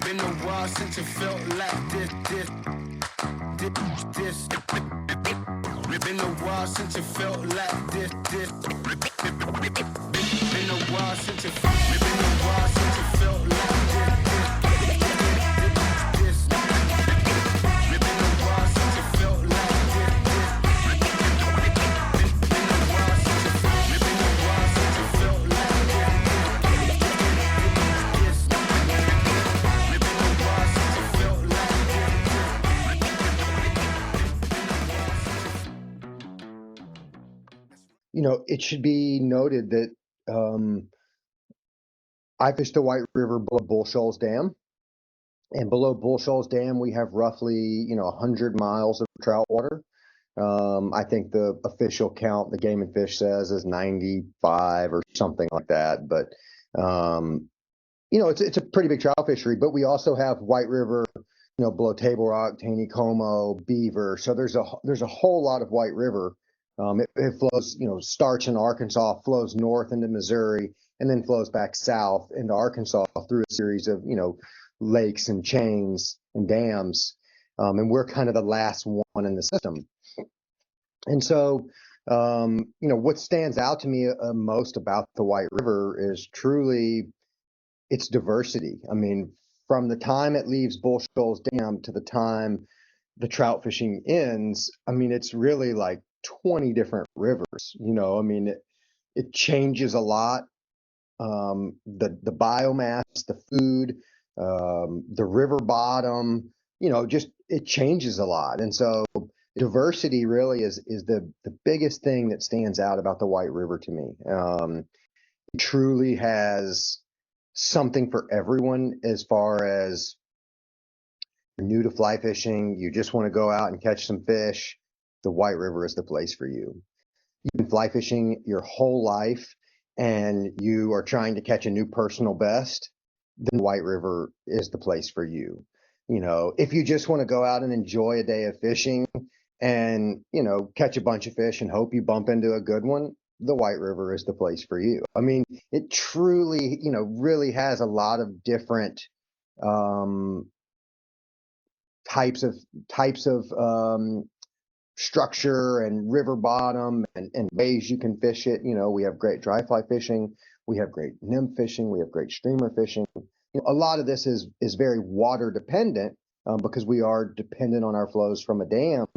Been a while since it felt like this. Been a while since it felt like this. Been a while since it felt like It should be noted that I fish the White River below Bull Shoals Dam. And below Bull Shoals Dam, we have roughly, 100 miles of trout water. I think the official count, the Game and Fish says, is 95 or something like that. But, it's a pretty big trout fishery. But we also have White River, below Table Rock, Taney-Como, Beaver. So there's a whole lot of White River. It flows, starts in Arkansas, flows north into Missouri, and then flows back south into Arkansas through a series of, lakes and chains and dams. And we're kind of the last one in the system. And so, what stands out to me most about the White River is truly its diversity. I mean, from the time it leaves Bull Shoals Dam to the time the trout fishing ends, I mean, it's really like 20 different rivers. It changes a lot. The biomass, the food, the river bottom, just it changes a lot. And so diversity really is the biggest thing that stands out about the White River to me. It truly has something for everyone as far as you're new to fly fishing, you just want to go out and catch some fish. The White River is the place for you. You've been fly fishing your whole life and you are trying to catch a new personal best, then the White River is the place for you. If you just want to go out and enjoy a day of fishing and, catch a bunch of fish and hope you bump into a good one, the White River is the place for you. I mean, it truly, really has a lot of different types of structure and river bottom and ways you can fish it. We have great dry fly fishing, we have great nymph fishing, we have great streamer fishing. A lot of this is very water dependent because we are dependent on our flows from a dam.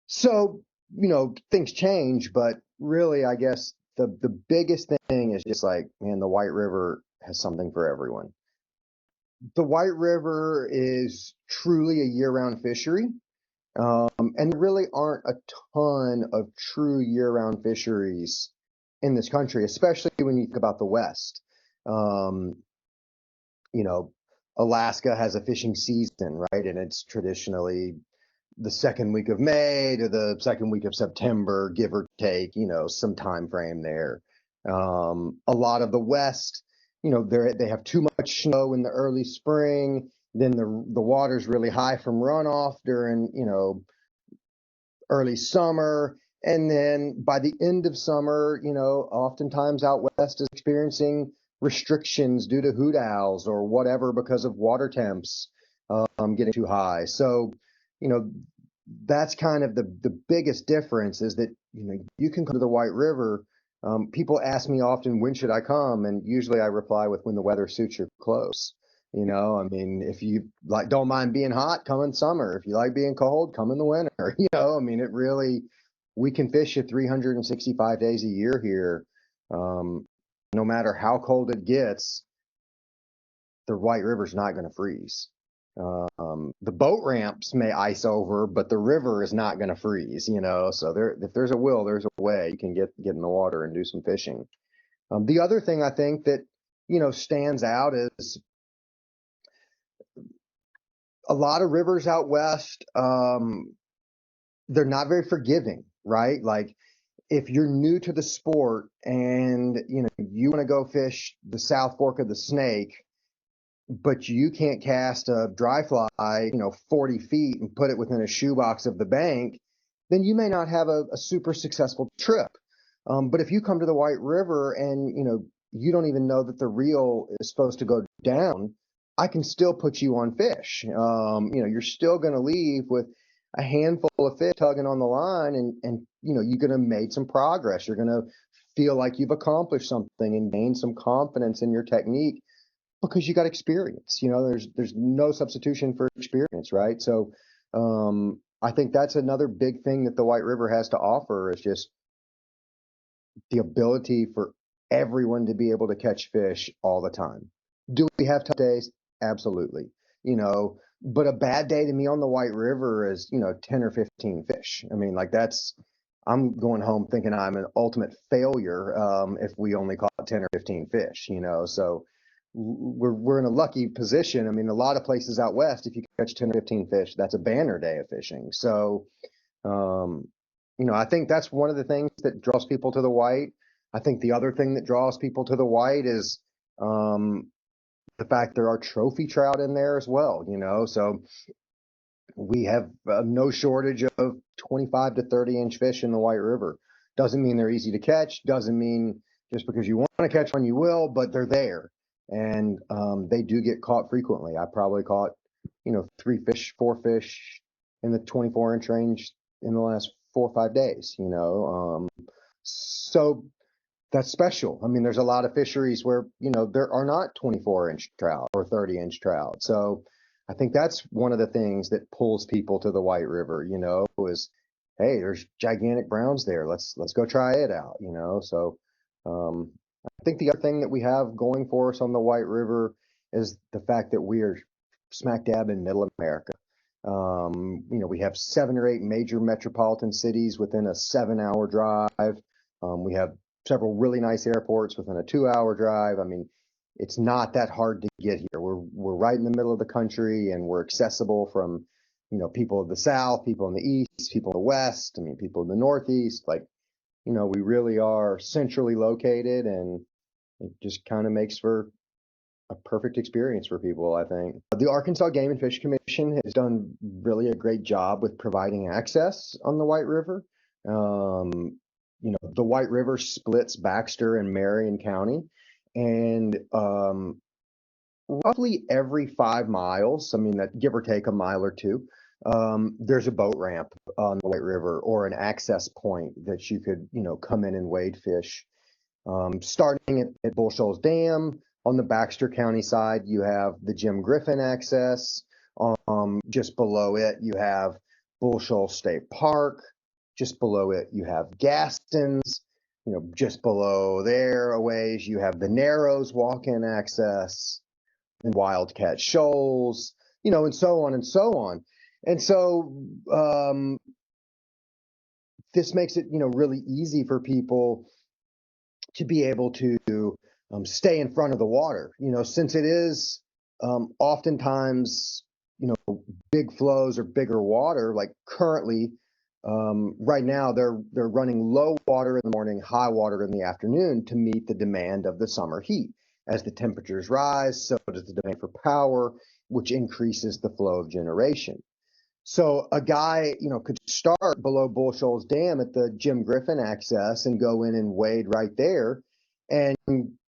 So, things change, but really, I guess the biggest thing is just like, man, the White River has something for everyone. The White River is truly a year-round fishery. And there really aren't a ton of true year-round fisheries in this country, especially when you think about the West. Alaska has a fishing season, right? And it's traditionally the second week of May to the second week of September, give or take, some time frame there. A lot of the West, they have too much snow in the early spring. Then the water's really high from runoff during, early summer. And then by the end of summer, oftentimes out west is experiencing restrictions due to hoot owls or whatever because of water temps getting too high. So, that's kind of the biggest difference is that, you can come to the White River. People ask me often, when should I come? And usually I reply with when the weather suits your clothes. If you don't mind being hot, come in summer. If you like being cold, come in the winter. It really, we can fish it 365 days a year here. No matter how cold it gets, the White River's not going to freeze. The boat ramps may ice over, but the river is not going to freeze, so if there's a will, there's a way you can get in the water and do some fishing. The other thing I think that, stands out is a lot of rivers out west, they're not very forgiving, right? Like if you're new to the sport and, you want to go fish the South Fork of the Snake, but you can't cast a dry fly, 40 feet and put it within a shoebox of the bank, then you may not have a super successful trip. But if you come to the White River and, you don't even know that the reel is supposed to go down, I can still put you on fish. You're still going to leave with a handful of fish tugging on the line, and you're going to made some progress. You're going to feel like you've accomplished something and gain some confidence in your technique because you got experience. There's no substitution for experience, right? So I think that's another big thing that the White River has to offer is just the ability for everyone to be able to catch fish all the time. Do we have tough days? Absolutely. But a bad day to me on the White River is, 10 or 15 fish. I mean, I'm going home thinking I'm an ultimate failure if we only caught 10 or 15 fish, so we're in a lucky position. I mean, a lot of places out west, if you catch 10 or 15 fish, that's a banner day of fishing. So, um, I think that's one of the things that draws people to the white. I think the other thing that draws people to the white is the fact there are trophy trout in there as well, So we have no shortage of 25 to 30-inch fish in the White River. Doesn't mean they're easy to catch. Doesn't mean just because you want to catch one, you will, but they're there. And they do get caught frequently. I probably caught, 3 fish, 4 fish in the 24-inch range in the last 4 or 5 days, So that's special. I mean, there's a lot of fisheries where, there are not 24-inch trout or 30-inch trout. So I think that's one of the things that pulls people to the White River, is, hey, there's gigantic browns there. Let's go try it out, So I think the other thing that we have going for us on the White River is the fact that we are smack dab in middle America. We have 7 or 8 major metropolitan cities within a 7-hour drive. We have several really nice airports within a 2-hour drive. I mean, it's not that hard to get here. We're right in the middle of the country, and we're accessible from, people of the South, people in the East, people in the West. I mean, people in the Northeast. We really are centrally located, and it just kind of makes for a perfect experience for people, I think. The Arkansas Game and Fish Commission has done really a great job with providing access on the White River. The White River splits Baxter and Marion County, and roughly every 5 miles, I mean, that give or take a mile or two, there's a boat ramp on the White River or an access point that you could, come in and wade fish. Starting at Bull Shoals Dam on the Baxter County side, you have the Jim Griffin access. Just below it, you have Bull Shoals State Park. Just below it, you have Gaston's. Just below there a ways, you have the Narrows walk-in access and Wildcat Shoals, and so on and so on. And so this makes it, really easy for people to be able to stay in front of the water, since it is oftentimes, big flows or bigger water. Like currently, right now, they're running low water in the morning, high water in the afternoon to meet the demand of the summer heat. As the temperatures rise, so does the demand for power, which increases the flow of generation. So a guy, could start below Bull Shoals Dam at the Jim Griffin access and go in and wade right there and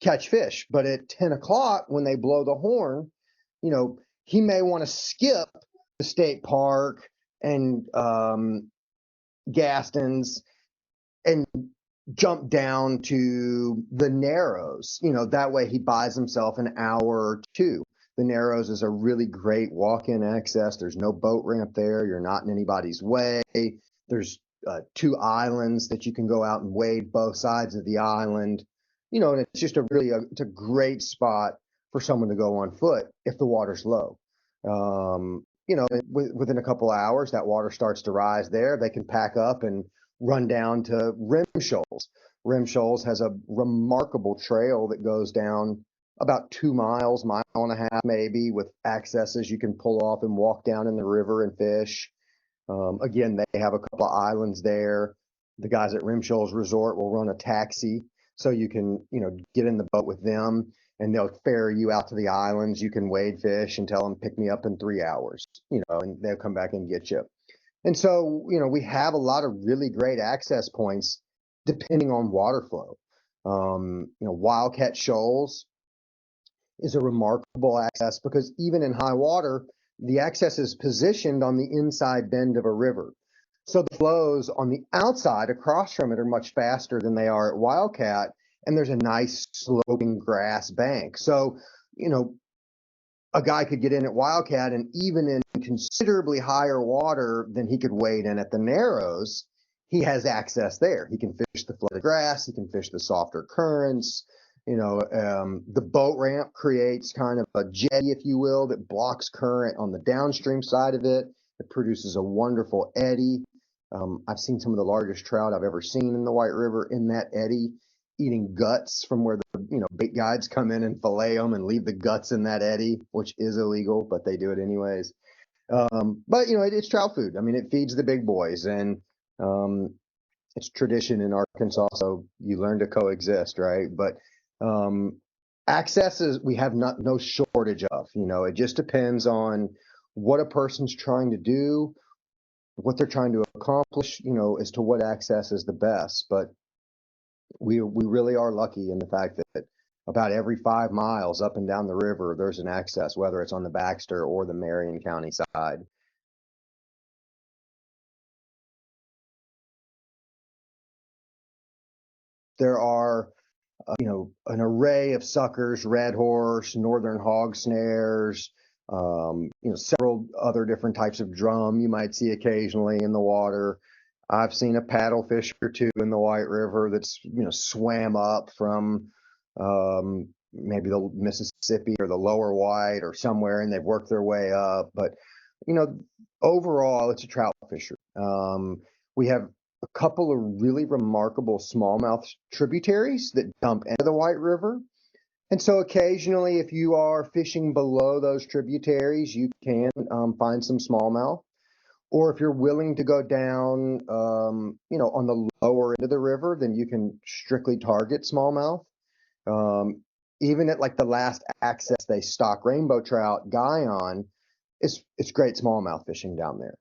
catch fish. But at 10 o'clock, when they blow the horn, he may want to skip the state park and Gaston's and jump down to the Narrows. That way he buys himself an hour or two. The Narrows is a really great walk-in access. There's no boat ramp there. You're not in anybody's way. There's 2 islands that you can go out and wade both sides of the island. And it's just it's a great spot for someone to go on foot if the water's low. Within a couple of hours, that water starts to rise there. They can pack up and run down to Rim Shoals. Rim Shoals has a remarkable trail that goes down about 2 miles, mile and a half maybe, with accesses you can pull off and walk down in the river and fish. Again, they have a couple of islands there. The guys at Rim Shoals Resort will run a taxi, so you can, get in the boat with them, and they'll ferry you out to the islands. You can wade fish and tell them, pick me up in 3 hours, and they'll come back and get you. And so, we have a lot of really great access points depending on water flow. Wildcat Shoals is a remarkable access because even in high water, the access is positioned on the inside bend of a river. So the flows on the outside across from it are much faster than they are at Wildcat, and there's a nice sloping grass bank. So, you know, a guy could get in at Wildcat, and even in considerably higher water than he could wade in at the Narrows, he has access there. He can fish the flooded grass, he can fish the softer currents. The boat ramp creates kind of a jetty, if you will, that blocks current on the downstream side of it. It produces a wonderful eddy. I've seen some of the largest trout I've ever seen in the White River in that eddy, eating guts from where the bait guides come in and fillet them and leave the guts in that eddy, which is illegal, but they do it anyways. But it's trout food. I mean, it feeds the big boys, and it's tradition in Arkansas, so you learn to coexist, right? But access is we have no shortage of. It just depends on what a person's trying to do, what they're trying to accomplish, as to what access is the best. But we really are lucky in the fact that about every 5 miles up and down the river, there's an access, whether it's on the Baxter or the Marion County side. There are an array of suckers, red horse, northern hog snares, several other different types of drum you might see occasionally in the water. I've seen a paddlefish or two in the White River that's swam up from maybe the Mississippi or the lower White or somewhere, and they've worked their way up. But overall, it's a trout fishery. We have a couple of really remarkable smallmouth tributaries that dump into the White River. And so occasionally, if you are fishing below those tributaries, you can find some smallmouth. Or if you're willing to go down, on the lower end of the river, then you can strictly target smallmouth. Even at like the last access they stock rainbow trout, Guyon, it's great smallmouth fishing down there.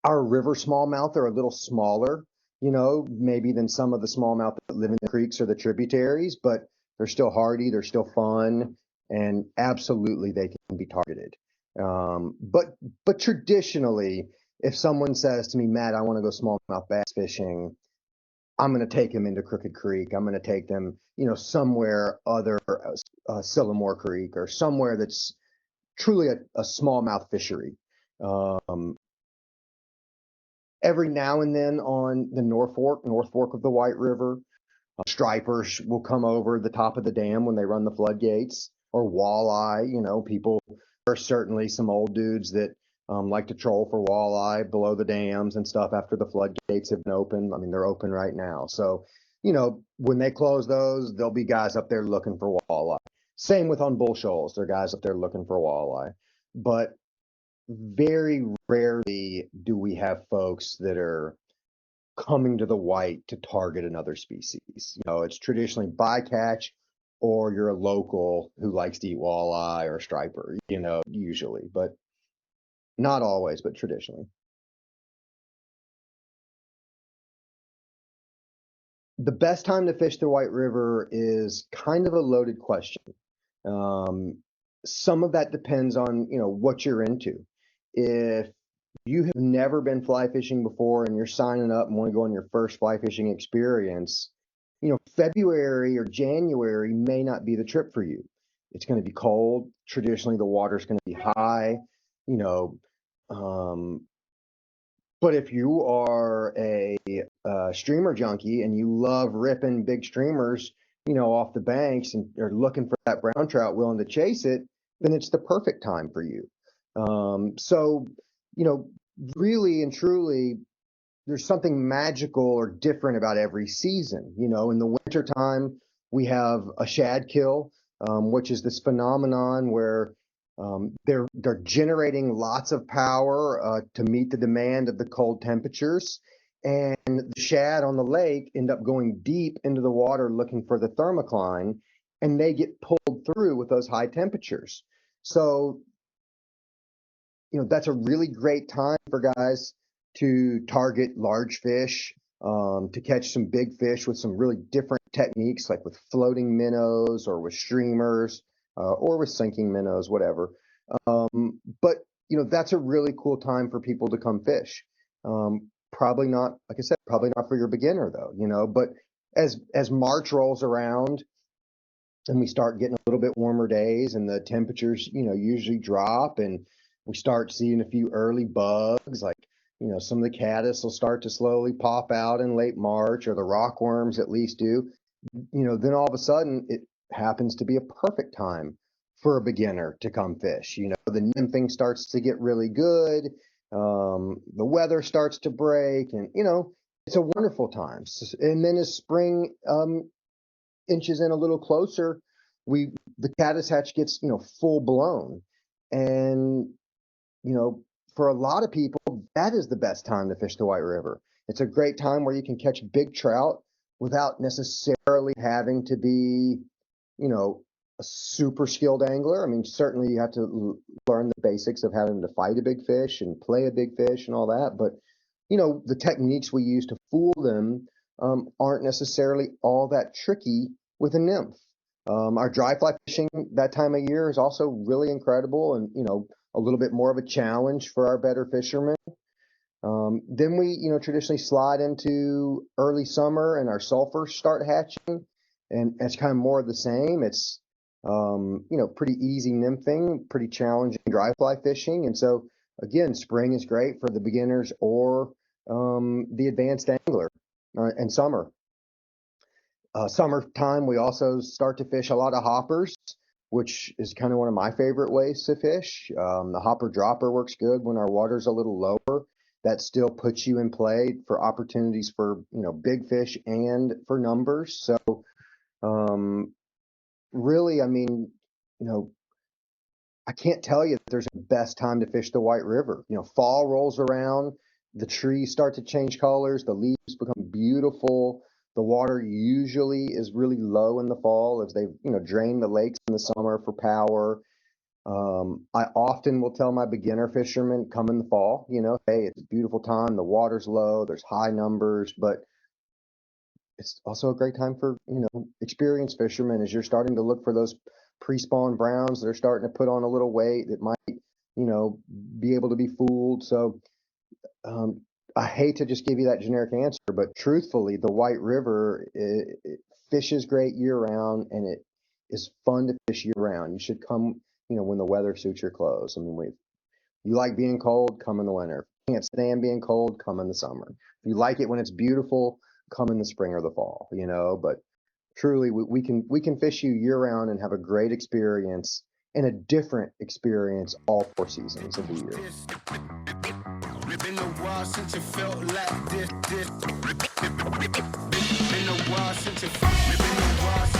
Our river smallmouth are a little smaller, maybe than some of the smallmouth that live in the creeks or the tributaries, but they're still hardy, they're still fun, and absolutely they can be targeted. But traditionally, if someone says to me, Matt, I want to go smallmouth bass fishing, I'm going to take them into Crooked Creek. I'm going to take them, somewhere other, Sillamore Creek, or somewhere that's truly a smallmouth fishery. Every now and then on the North Fork of the White River, stripers will come over the top of the dam when they run the floodgates, or walleye. People, there are certainly some old dudes that like to troll for walleye below the dams and stuff after the floodgates have been open. I mean, they're open right now. So, when they close those, there'll be guys up there looking for walleye. Same with on bull shoals. There are guys up there looking for walleye. But very rarely do we have folks that are coming to the White to target another species. It's traditionally bycatch, or you're a local who likes to eat walleye or striper, usually, but not always, but traditionally. The best time to fish the White River is kind of a loaded question. Some of that depends on, what you're into. If you have never been fly fishing before and you're signing up and want to go on your first fly fishing experience, February or January may not be the trip for you. It's going to be cold. Traditionally, the water's going to be high, but if you are a streamer junkie and you love ripping big streamers, off the banks, and are looking for that brown trout willing to chase it, then it's the perfect time for you. So, really and truly, there's something magical or different about every season. In the wintertime, we have a shad kill, which is this phenomenon where they're generating lots of power to meet the demand of the cold temperatures. And the shad on the lake end up going deep into the water looking for the thermocline, and they get pulled through with those high temperatures. So, that's a really great time for guys to target large fish, to catch some big fish with some really different techniques like with floating minnows or with streamers or with sinking minnows, whatever. But that's a really cool time for people to come fish. Probably not, like I said, probably not for your beginner though, but as March rolls around and we start getting a little bit warmer days and the temperatures, usually drop, and we start seeing a few early bugs, like, some of the caddis will start to slowly pop out in late March, or the rockworms at least do, then all of a sudden it happens to be a perfect time for a beginner to come fish. The nymphing starts to get really good. The weather starts to break, and, it's a wonderful time. And then as spring inches in a little closer, the caddis hatch gets, full blown. And, for a lot of people, that is the best time to fish the White River. It's a great time where you can catch big trout without necessarily having to be, a super skilled angler. I mean, certainly you have to learn the basics of having to fight a big fish and play a big fish and all that. But, the techniques we use to fool them aren't necessarily all that tricky with a nymph. Our dry fly fishing that time of year is also really incredible, and, a little bit more of a challenge for our better fishermen. Then we, traditionally slide into early summer and our sulfur start hatching, and it's kind of more of the same. It's, pretty easy nymphing, pretty challenging dry fly fishing. And so again, spring is great for the beginners or the advanced angler, and summer. Summertime, we also start to fish a lot of hoppers, which is kind of one of my favorite ways to fish. The hopper dropper works good when our water's a little lower. That still puts you in play for opportunities for, big fish and for numbers. So really, I mean, I can't tell you that there's a best time to fish the White River. Fall rolls around, the trees start to change colors, the leaves become beautiful. The water usually is really low in the fall as they, drain the lakes in the summer for power. I often will tell my beginner fishermen, come in the fall, hey, it's a beautiful time. The water's low, there's high numbers, but it's also a great time for, experienced fishermen as you're starting to look for those pre-spawn browns that are starting to put on a little weight that might, be able to be fooled. So, I hate to just give you that generic answer, but truthfully, the White River it fishes great year round, and it is fun to fish year round. You should come, when the weather suits your clothes. I mean, you like being cold, come in the winter. If you can't stand being cold, come in the summer. If you like it when it's beautiful, come in the spring or the fall. But truly, we can fish you year round and have a great experience and a different experience all 4 seasons of the year. Been a while since it felt like this. Been a while since it. Been a while.